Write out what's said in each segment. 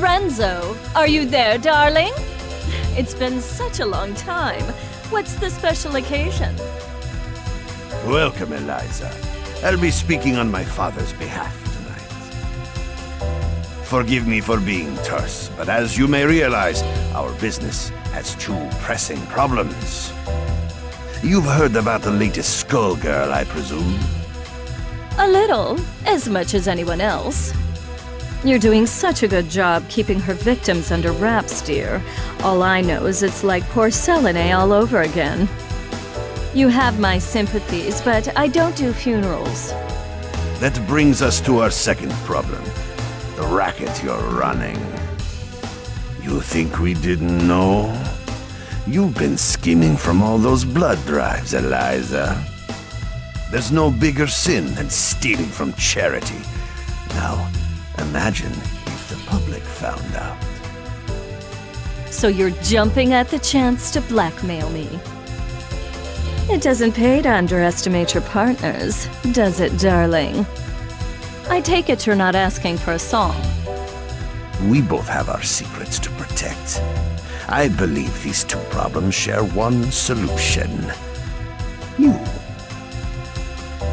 Lorenzo, are you there, darling? It's been such a long time. What's the special occasion? Welcome, Eliza. I'll be speaking on my father's behalf tonight. Forgive me for being terse, but as you may realize, our business has two pressing problems. You've heard about the latest Skullgirl, I presume? A little, as much as anyone else. You're doing such a good job keeping her victims under wraps, dear. All I know is it's like porcelain all over again. You have my sympathies, but I don't do funerals. That brings us to our second problem. The racket you're running. You think we didn't know? You've been scheming from all those blood drives, Eliza. There's no bigger sin than stealing from charity. Now, imagine if the public found out. So you're jumping at the chance to blackmail me. It doesn't pay to underestimate your partners, does it, darling? I take it you're not asking for a song. We both have our secrets to protect. I believe these two problems share one solution. You.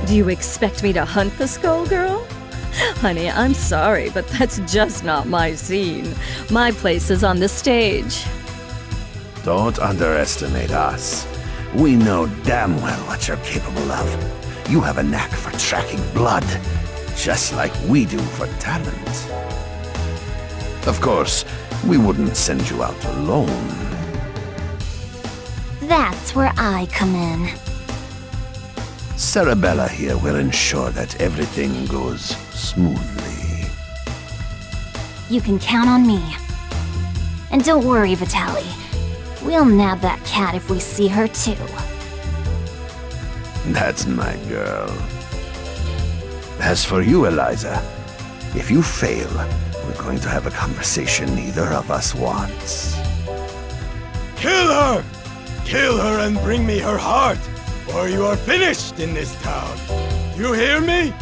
Do you expect me to hunt the Skullgirl? Honey, I'm sorry, but that's just not my scene. My place is on the stage. Don't underestimate us. We know damn well what you're capable of. You have a knack for tracking blood, just like we do for talent. Of course, we wouldn't send you out alone. That's where I come in. Sarabella here will ensure that everything goes smoothly. You can count on me. And don't worry, Vitaly. We'll nab that cat if we see her too. That's my girl. As for you, Eliza, if you fail, we're going to have a conversation neither of us wants. Kill her! Kill her and bring me her heart, or you are finished in this town. You hear me?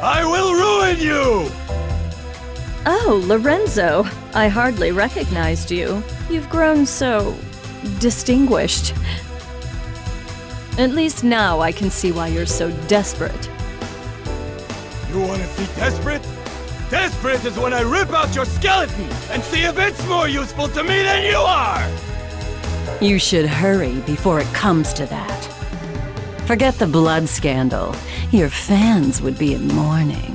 I will ruin you! Oh, Lorenzo, I hardly recognized you. You've grown so distinguished. At least now I can see why you're so desperate. You want to see desperate? Desperate is when I rip out your skeleton and see if it's more useful to me than you are! You should hurry before it comes to that. Forget the blood scandal. Your fans would be in mourning.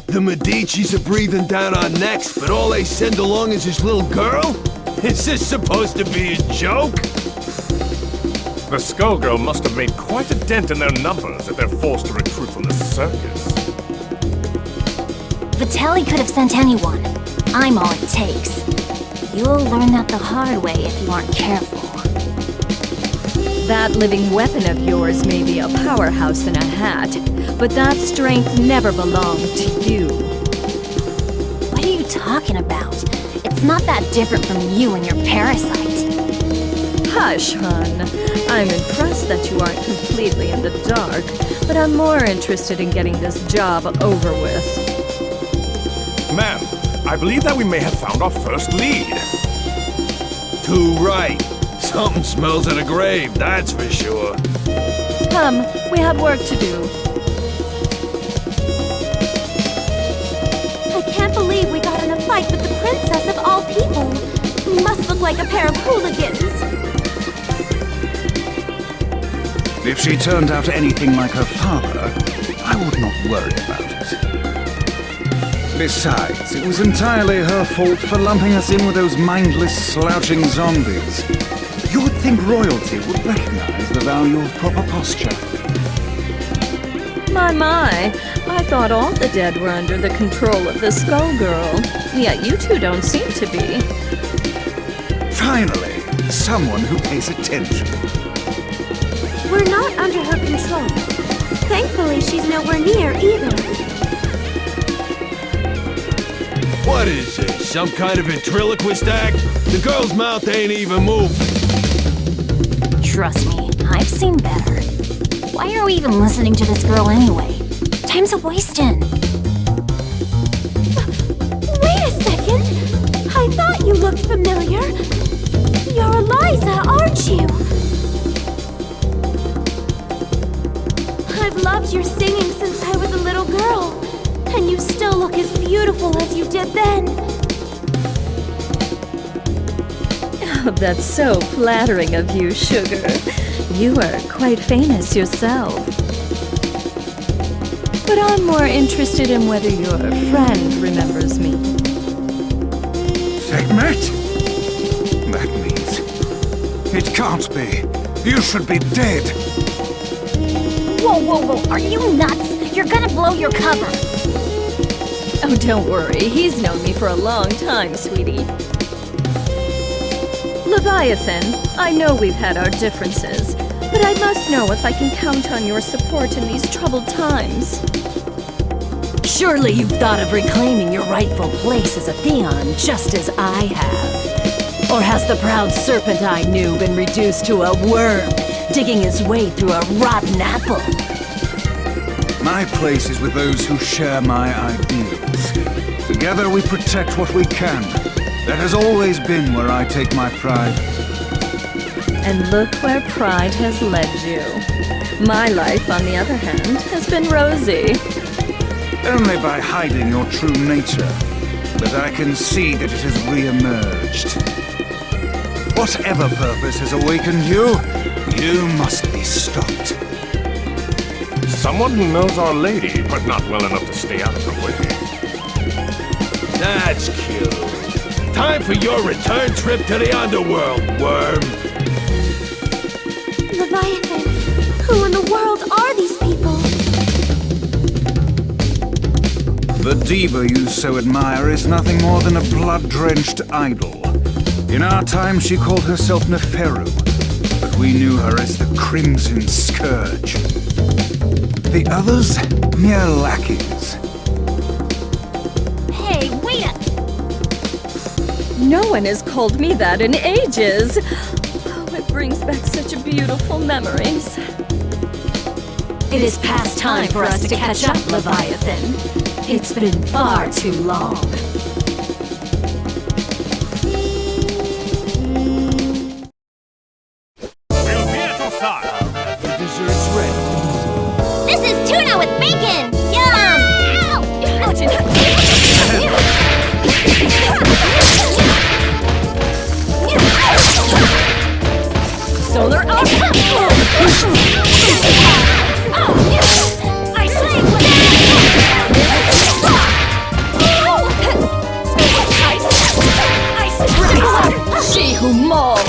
The Medicis are breathing down our necks, but all they send along is this little girl? Is this supposed to be a joke? The Skullgirl must have made quite a dent in their numbers if they're forced to recruit from the circus. Vitaly could have sent anyone. I'm all it takes. You'll learn that the hard way if you aren't careful. That living weapon of yours may be a powerhouse in a hat, but that strength never belonged to you. What are you talking about? It's not that different from you and your parasite. Hush, hon. I'm impressed that you aren't completely in the dark, but I'm more interested in getting this job over with. Ma'am, I believe that we may have found our first lead. Too right. Something smells of a grave, that's for sure. Come, we have work to do. I can't believe we got in a fight with the princess of all people. We must look like a pair of hooligans. If she turned out anything like her father, I would not worry about it. Besides, it was entirely her fault for lumping us in with those mindless, slouching zombies. You would think royalty would recognize the value of proper posture. My, I thought all the dead were under the control of the Skullgirl. Yet you two don't seem to be. Finally, someone who pays attention. We're not under her control. Thankfully, she's nowhere near either. What is this, some kind of ventriloquist act? The girl's mouth ain't even moving. Trust me, I've seen better. Why are we even listening to this girl anyway? Time's a-wasting. Wait a second! I thought you looked familiar. You're Eliza, aren't you? I've loved your singing since I was a little girl. And you still look as beautiful as you did then. Oh, that's so flattering of you, Sugar. You are quite famous yourself. But I'm more interested in whether your friend remembers me. Sekhmet? That means... It can't be. You should be dead. Whoa, whoa, whoa, are you nuts? You're gonna blow your cover. Oh, don't worry. He's known me for a long time, sweetie. Leviathan, I know we've had our differences, but I must know if I can count on your support in these troubled times. Surely you've thought of reclaiming your rightful place as a Theon, just as I have. Or has the proud serpent I knew been reduced to a worm, digging his way through a rotten apple? My place is with those who share my ideals. Together we protect what we can. That has always been where I take my pride. And look where pride has led you. My life, on the other hand, has been rosy. Only by hiding your true nature. But I can see that it has re-emerged. Whatever purpose has awakened you, you must be stopped. Someone who knows Our Lady, but not well enough to stay out of her way. That's cute. Time for your return trip to the underworld, worm. Leviathan, who in the world are these people? The diva you so admire is nothing more than a blood-drenched idol. In our time, she called herself Neferu, but we knew her as the Crimson Scourge. The others, mere lackeys. Hey, wait up! No one has called me that in ages. Oh, it brings back such beautiful memories. It is past time for us to catch up, Leviathan. It's been far too long. We'll be at your side. The dessert's ready. This is tuna with bacon! Yum! Solar up! I slay She who mauls!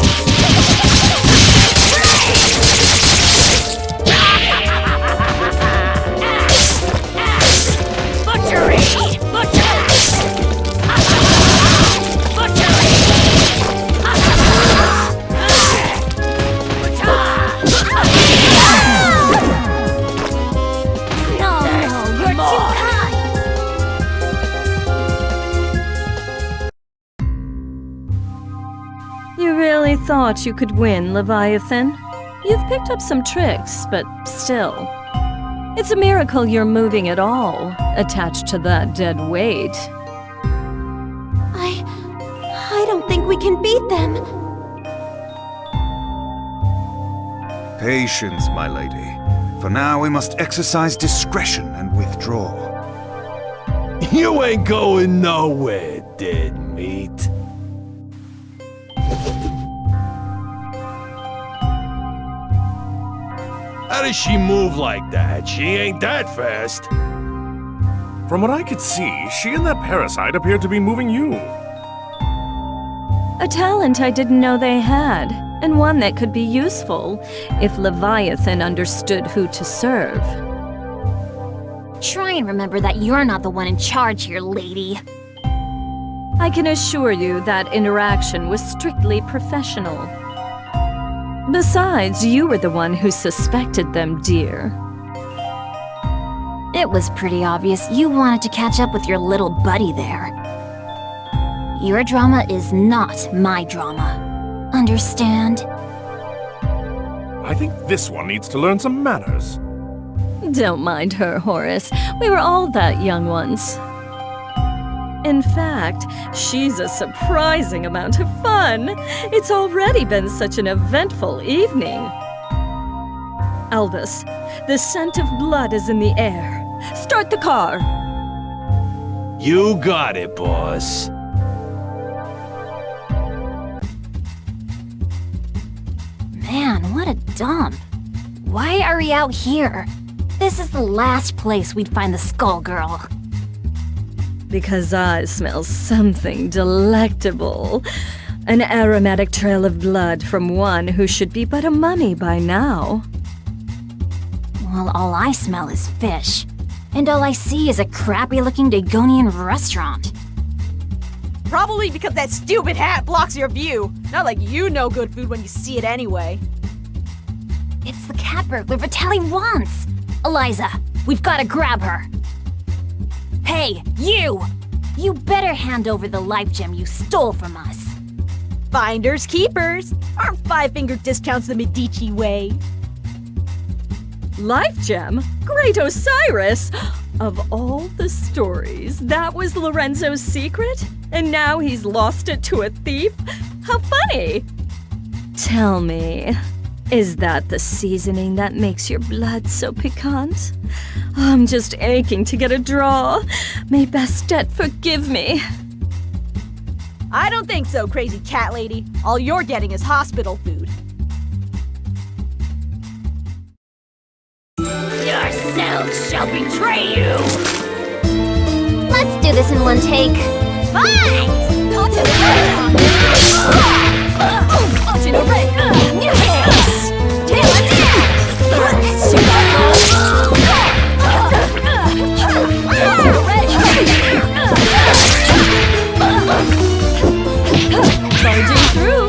Butchery! You really thought you could win, Leviathan? You've picked up some tricks, but still. It's a miracle you're moving at all, attached to that dead weight. I don't think we can beat them. Patience, my lady. For now, we must exercise discretion and withdraw. You ain't going nowhere, dead meat. How does she move like that? She ain't that fast. From what I could see, she and that parasite appeared to be moving you. A talent I didn't know they had, and one that could be useful if Leviathan understood who to serve. Try and remember that you're not the one in charge here, lady. I can assure you that interaction was strictly professional. Besides, you were the one who suspected them, dear. It was pretty obvious you wanted to catch up with your little buddy there. Your drama is not my drama. Understand? I think this one needs to learn some manners. Don't mind her, Horace. We were all that young once. In fact, she's a surprising amount of fun. It's already been such an eventful evening. Albus, the scent of blood is in the air. Start the car! You got it, boss. Man, what a dump. Why are we out here? This is the last place we'd find the Skullgirl. Because I smell something delectable. An aromatic trail of blood from one who should be but a mummy by now. Well, all I smell is fish. And all I see is a crappy-looking Dagonian restaurant. Probably because that stupid hat blocks your view. Not like you know good food when you see it anyway. It's the cat burglar Vitaly wants! Eliza, we've gotta grab her. Hey, you! You better hand over the life gem you stole from us. Finders keepers. Aren't five-finger discounts the Medici way? Life gem? Great Osiris! Of all the stories, that was Lorenzo's secret? And now he's lost it to a thief? How funny! Tell me, is that the seasoning that makes your blood so piquant? I'm just aching to get a draw. May Bastet forgive me. I don't think so, crazy cat lady. All you're getting is hospital food. Yourselves shall betray you! Let's do this in one take. Fight! Charging through!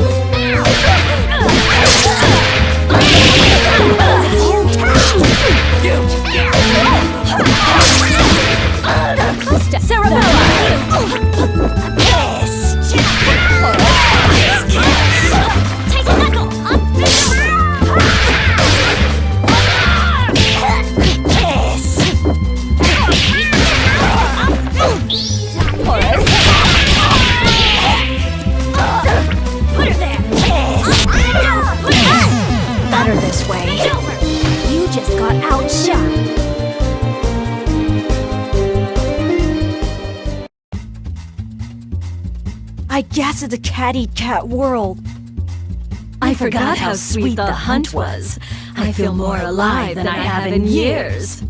Better this way. You just got outshot. I guess it's a cat-eat-cat world. I forgot how sweet the hunt was. I feel more alive than I have in years.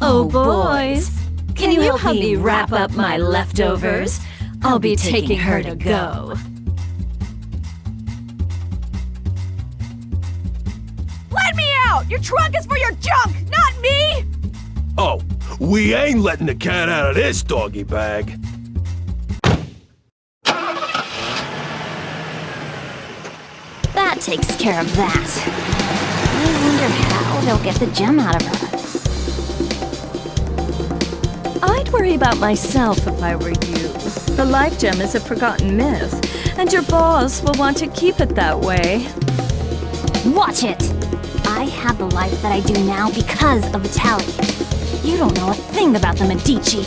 Oh, boys, can you help me wrap up my leftovers? I'll be taking her to go. Let me out! Your trunk is for your junk, not me! Oh, we ain't letting the cat out of this doggy bag. That takes care of that. I wonder how they'll get the gem out of her. I'd worry about myself if I were you. The life gem is a forgotten myth, and your boss will want to keep it that way. Watch it! I have the life that I do now because of Vitaly. You don't know a thing about the Medici.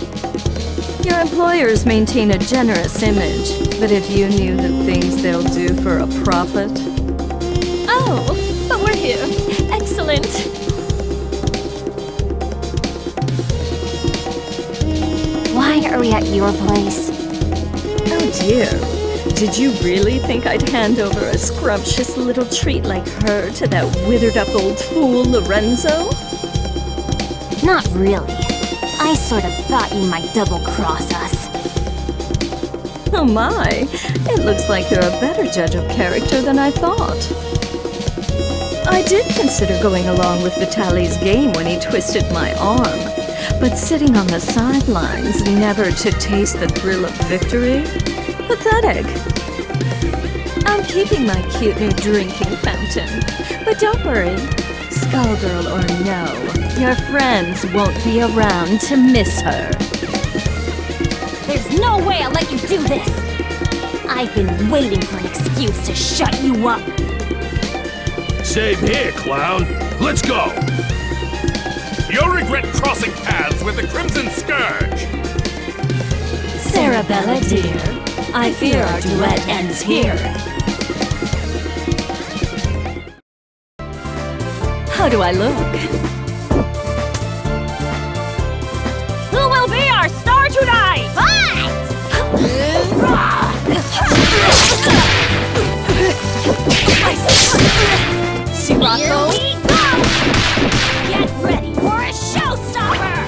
Your employers maintain a generous image, but if you knew the things they'll do for a profit... Oh, but we're here. Excellent. Why are we at your place? Oh dear. Did you really think I'd hand over a scrumptious little treat like her to that withered-up old fool, Lorenzo? Not really. I sort of thought you might double-cross us. Oh my, it looks like you're a better judge of character than I thought. I did consider going along with Vitaly's game when he twisted my arm, but sitting on the sidelines never to taste the thrill of victory? Pathetic. I'm keeping my cute new drinking fountain, but don't worry, Skullgirl or no, your friends won't be around to miss her. There's no way I'll let you do this! I've been waiting for an excuse to shut you up! Same here, clown. Let's go. You'll regret crossing paths with the Crimson Scourge! Sarabella, dear, I fear our duet ends here. How do I look? Who will be our star tonight? Fight! Sirocco? Here we go! Get ready for a showstopper!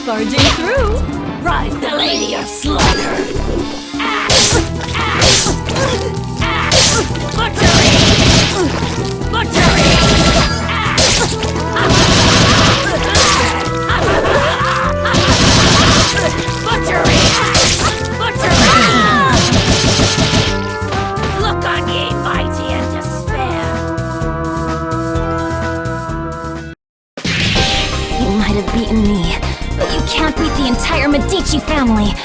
Barging through. Rise the Lady of Slaughter! Look on ye, mighty and despair! You might have beaten me, but you can't beat the entire Medici family.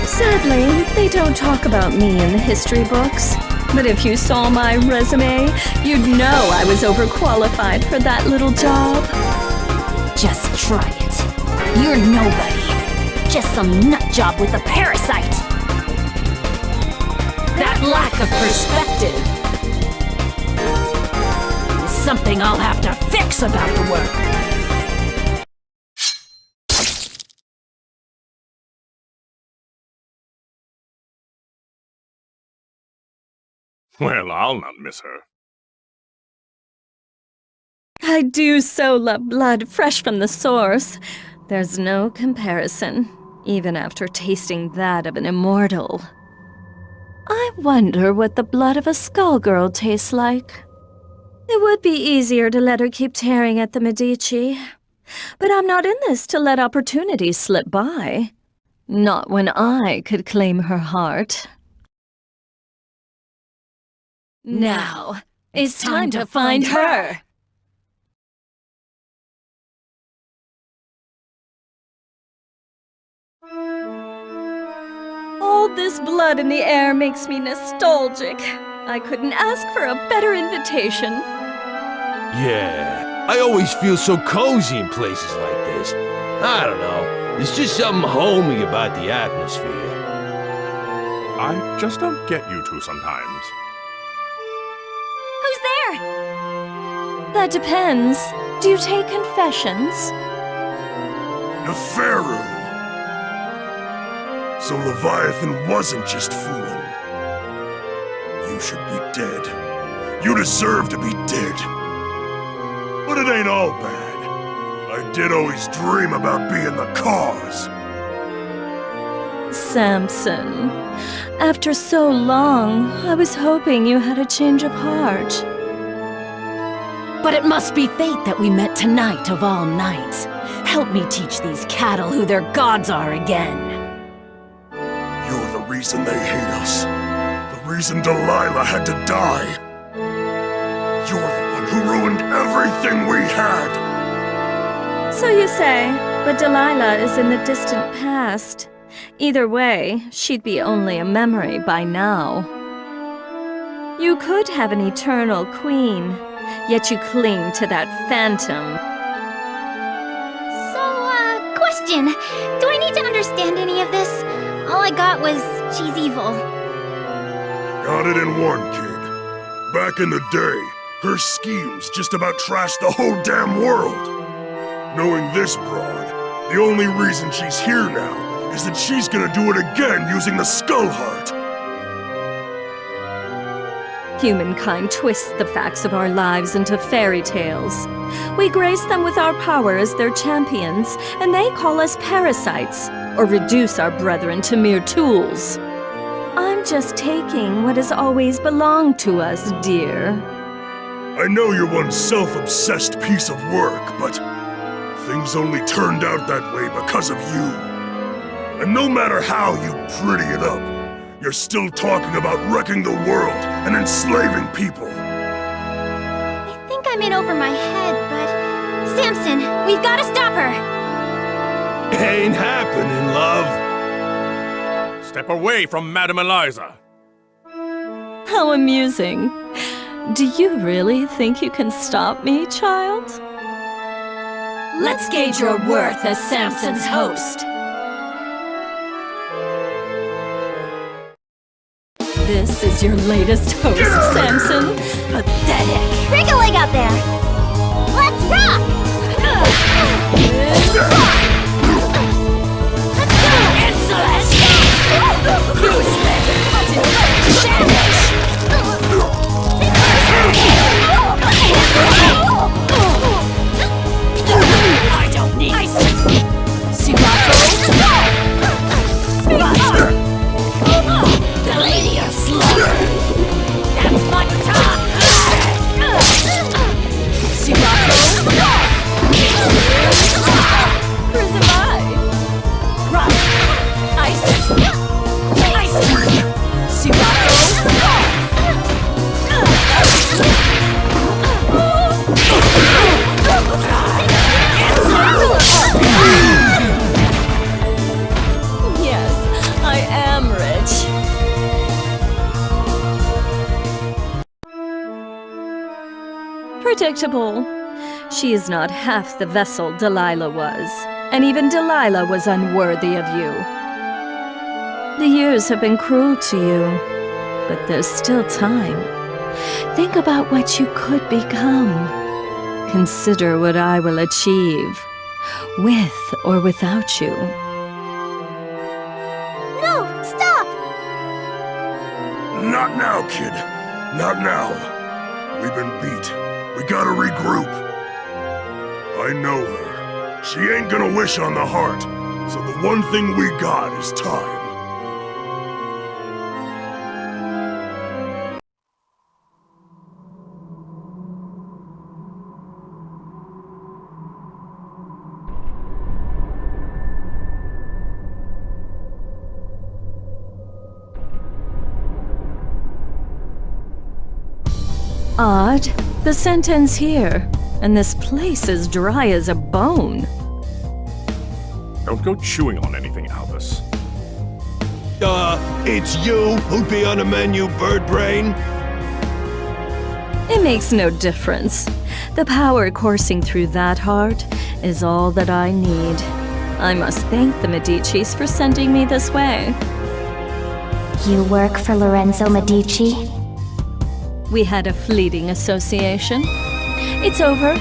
Sadly, they don't talk about me in the history books. But if you saw my resume, you'd know I was overqualified for that little job. Just try it. You're nobody. Just some nutjob with a parasite. That lack of perspective is something I'll have to fix about the work. Well, I'll not miss her. I do so love blood fresh from the source. There's no comparison, even after tasting that of an immortal. I wonder what the blood of a Skullgirl tastes like. It would be easier to let her keep tearing at the Medici. But I'm not in this to let opportunities slip by. Not when I could claim her heart. Now, it's time to find her! All this blood in the air makes me nostalgic. I couldn't ask for a better invitation. Yeah, I always feel so cozy in places like this. I don't know, there's just something homey about the atmosphere. I just don't get you two sometimes. Who's there? That depends. Do you take confessions? Neferu! So Leviathan wasn't just fooling. You should be dead. You deserve to be dead. But it ain't all bad. I did always dream about being the cause. Samson, after so long, I was hoping you had a change of heart. But it must be fate that we met tonight of all nights. Help me teach these cattle who their gods are again. You're the reason they hate us. The reason Delilah had to die. You're the one who ruined everything we had. So you say, but Delilah is in the distant past. Either way, she'd be only a memory by now. You could have an eternal queen, yet you cling to that phantom. So, question. Do I need to understand any of this? All I got was she's evil. Got it in one, kid. Back in the day, her schemes just about trashed the whole damn world. Knowing this broad, the only reason she's here now is that she's gonna do it again using the Skull Heart. Humankind twists the facts of our lives into fairy tales. We grace them with our power as their champions, and they call us parasites, or reduce our brethren to mere tools. I'm just taking what has always belonged to us, dear. I know you're one self-obsessed piece of work, but things only turned out that way because of you. And no matter how you pretty it up, you're still talking about wrecking the world and enslaving people. I think I'm in over my head, but... Samson, we've got to stop her! Ain't happening, love. Step away from Madame Eliza. How amusing. Do you really think you can stop me, child? Let's gauge your worth as Samson's host. This is your latest host, Samson. Pathetic. Break a leg out there! Let's rock! I don't need ice. The Lady of Slaughter. That's my time. Crucify! Rock. Ice. Ice. Yes, I am rich. Predictable. She is not half the vessel Delilah was, and even Delilah was unworthy of you. The years have been cruel to you, but there's still time. Think about what you could become. Consider what I will achieve, with or without you. No! Stop! Not now, kid. Not now. We've been beat. We gotta regroup. I know her. She ain't gonna wish on the heart, so the one thing we got is time. Odd. The scent ends here, and this place is dry as a bone. Don't go chewing on anything, Albus. It's you who'd be on the menu, bird brain? It makes no difference. The power coursing through that heart is all that I need. I must thank the Medicis for sending me this way. You work for Lorenzo Medici? We had a fleeting association. It's over.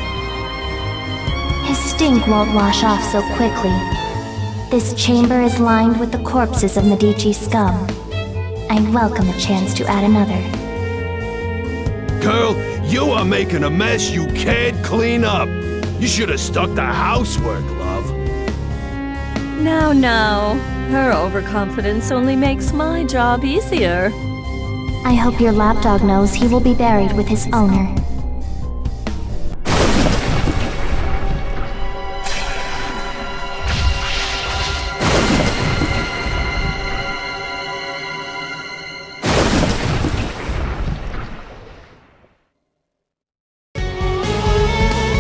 His stink won't wash off so quickly. This chamber is lined with the corpses of Medici scum. I'd welcome a chance to add another. Girl, you are making a mess you can't clean up. You should have stuck to housework, love. Now. Her overconfidence only makes my job easier. I hope your lapdog knows he will be buried with his owner.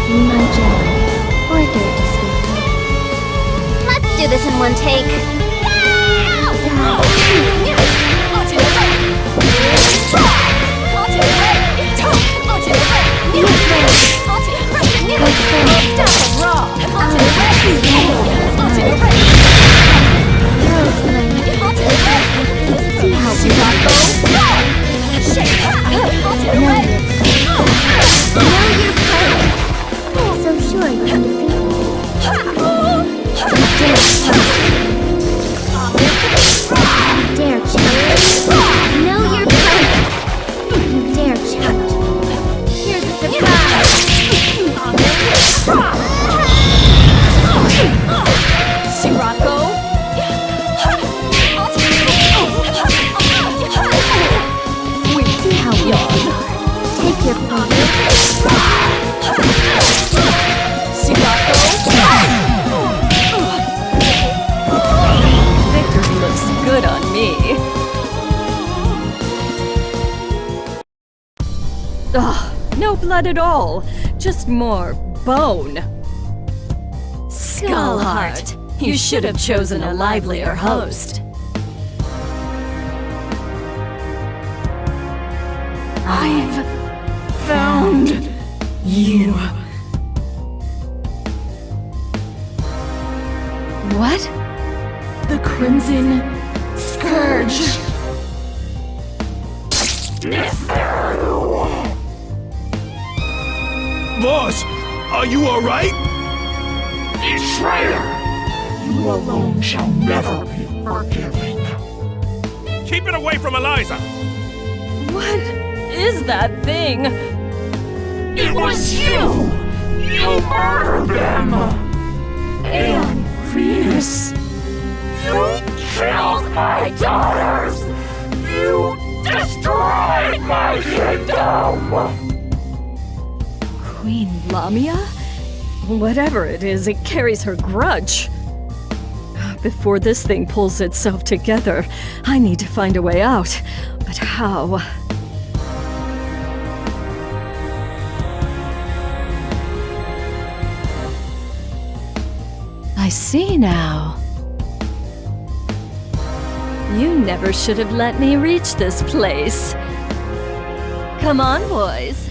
Be my gentleman, or dare to speak. Let's do this in one take. So sure you can defeat me. You dare challenge. Know your place. You dare challenge. Here's a surprise. Sirocco? Wait, see how we are. Take your place. Sirocco? Victory looks good on me. Ugh, no blood at all. Just more bone. Skullheart, you should have chosen a livelier host. I've found you. What? The Crimson Scourge. Boss, are you alright? Betrayer! You alone shall never be forgiven. Keep it away from Eliza! What is that thing? It was you! You murdered them! And Venus, you killed my daughters! You destroyed my kingdom! Queen Lamia? Whatever it is, it carries her grudge. Before this thing pulls itself together, I need to find a way out. But how? I see now. You never should have let me reach this place. Come on, boys.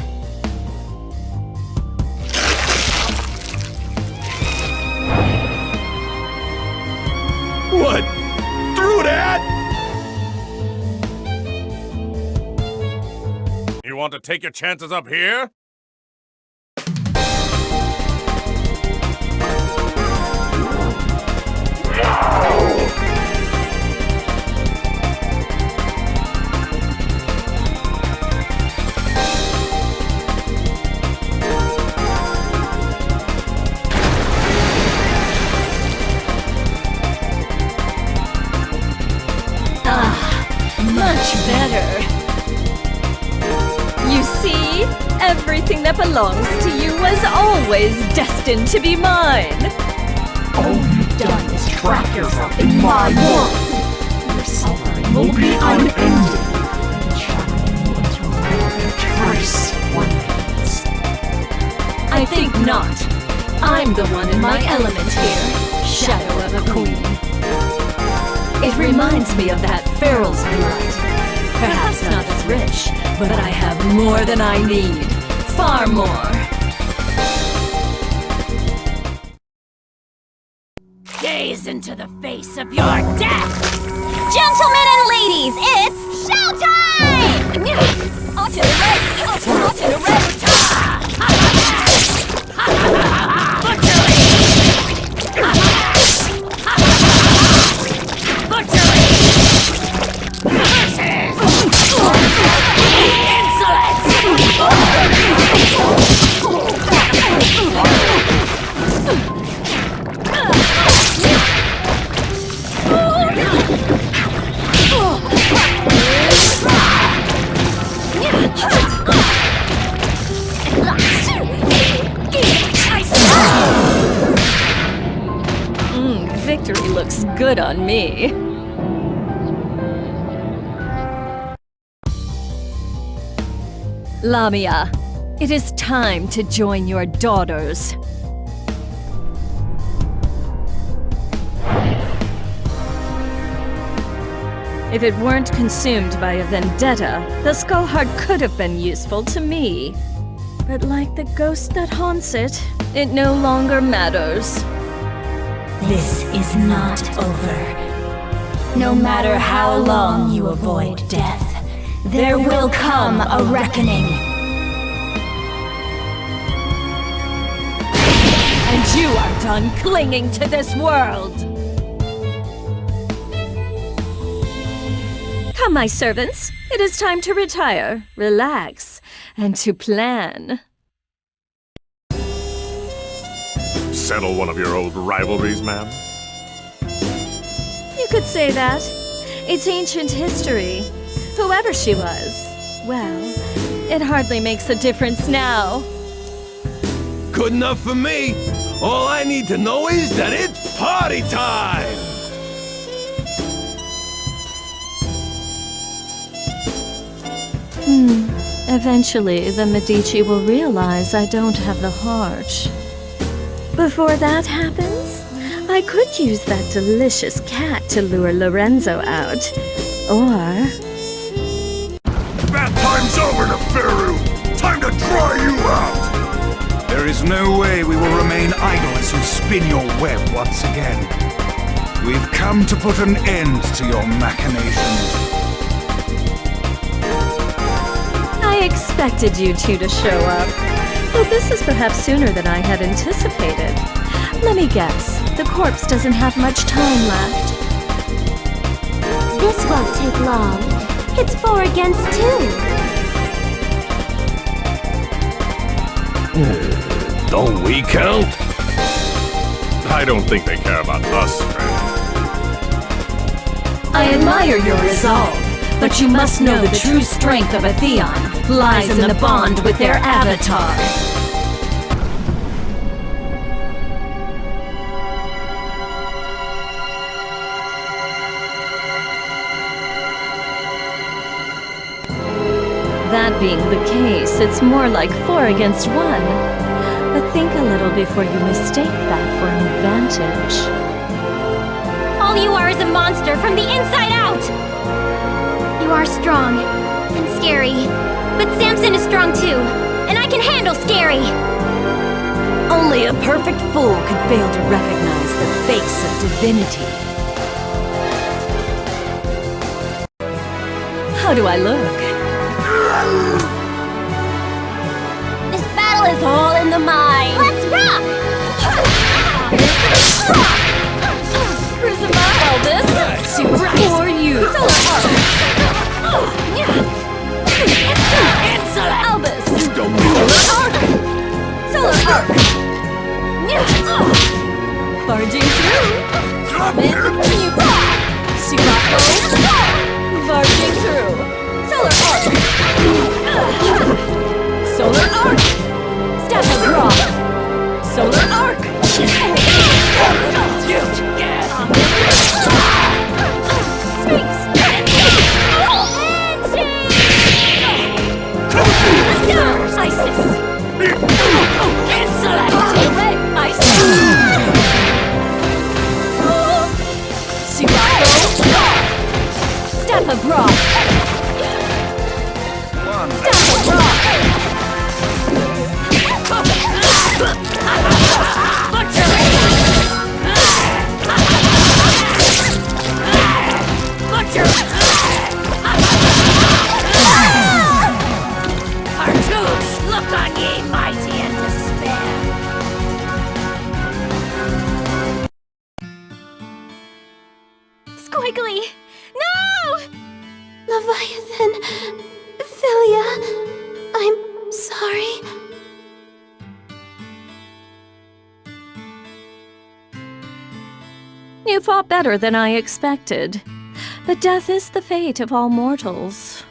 What? Through that? You want to take your chances up here? Much better. You see? Everything that belongs to you was always destined to be mine. All you've done is trap yourself in my world. Your suffering will be unending. Channeling you into a trace remains. I think not. I'm the one in my element here. Shadow of a queen. It reminds me of that Feral's blood. Perhaps not as rich, but I have more than I need. Far more. Gaze into the face of your death! Gentlemen and ladies, it's showtime! On to the right! On to the right! Victory looks good on me. Lamia, it is time to join your daughters. If it weren't consumed by a vendetta, the skull heart could have been useful to me. But like the ghost that haunts it, it no longer matters. This is not over. No matter how long you avoid death, there will come a reckoning. And you are done clinging to this world! Come, my servants. It is time to retire, relax, and to plan. Settle one of your old rivalries, ma'am? You could say that. It's ancient history. Whoever she was, well, it hardly makes a difference now. Good enough for me. All I need to know is that it's party time! Eventually, the Medici will realize I don't have the heart. Before that happens, I could use that delicious cat to lure Lorenzo out. Or... That time's over, Nefarious! is no way we will remain idle as you spin your web once again. We've come to put an end to your machinations. I expected you two to show up. Though this is perhaps sooner than I had anticipated. Let me guess, the corpse doesn't have much time left. This won't take long. It's 4 against 2. Don't we count? I don't think they care about us, friend. I admire your resolve, but you must know the true strength of a Theon lies in the bond with their avatar. That being the case, it's more like 4 against 1. But think a little before you mistake that for an advantage. All you are is a monster from the inside out! You are strong and scary, but Samson is strong too, and I can handle scary! Only a perfect fool could fail to recognize the face of divinity. How do I look? This battle is all in the mind! Let's rock! Crucify Elvis! Super for you! Insolent! Elvis! You don't need Solar Arc! Barging through! Barging through! Solar Arc! Solar Arc! Step of Rock! Solar Arc! Sphinx! Isis! Insolent! Isis! Sirocco! Step of Rock! Step of Rock! Cartouche, look on ye mighty and despair. Squiggly! No! Leviathan, Philia, I'm sorry. You fought better than I expected. But death is the fate of all mortals.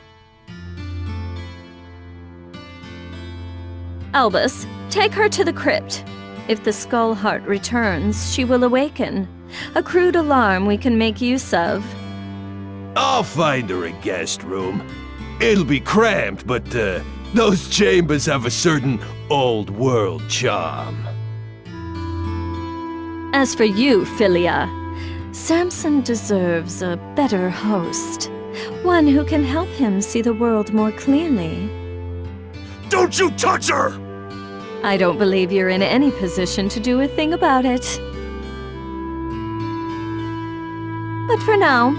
Albus, take her to the crypt. If the Skull Heart returns, she will awaken. A crude alarm we can make use of. I'll find her a guest room. It'll be cramped, but those chambers have a certain old world charm. As for you, Philia, Samson deserves a better host. One who can help him see the world more clearly. Don't you touch her! I don't believe you're in any position to do a thing about it. But for now,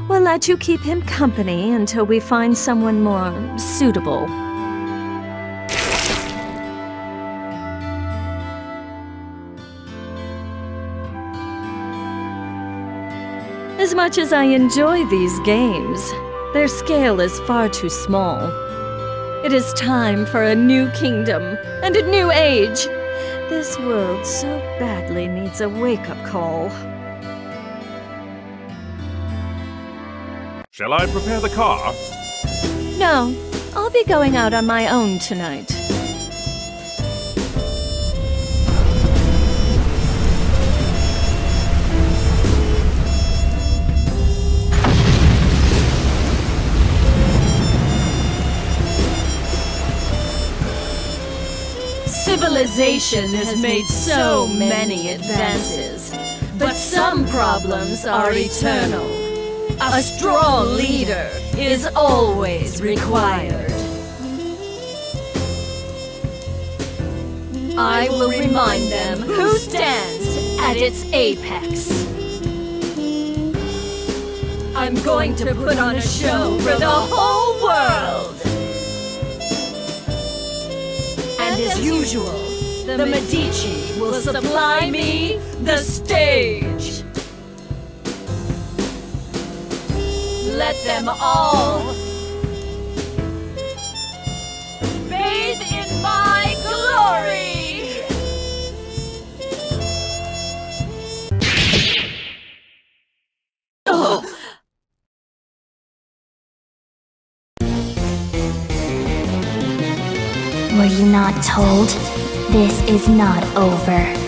we'll let you keep him company until we find someone more suitable. As much as I enjoy these games, their scale is far too small. It is time for a new kingdom and a new age. This world so badly needs a wake-up call. Shall I prepare the car? No, I'll be going out on my own tonight. Civilization has made so many advances, but some problems are eternal. A strong leader is always required. I will remind them who stands at its apex. I'm going to put on a show for the whole world! And as usual, the Medici will supply me the stage. Let them all bathe in my glory! Were you not told? This is not over.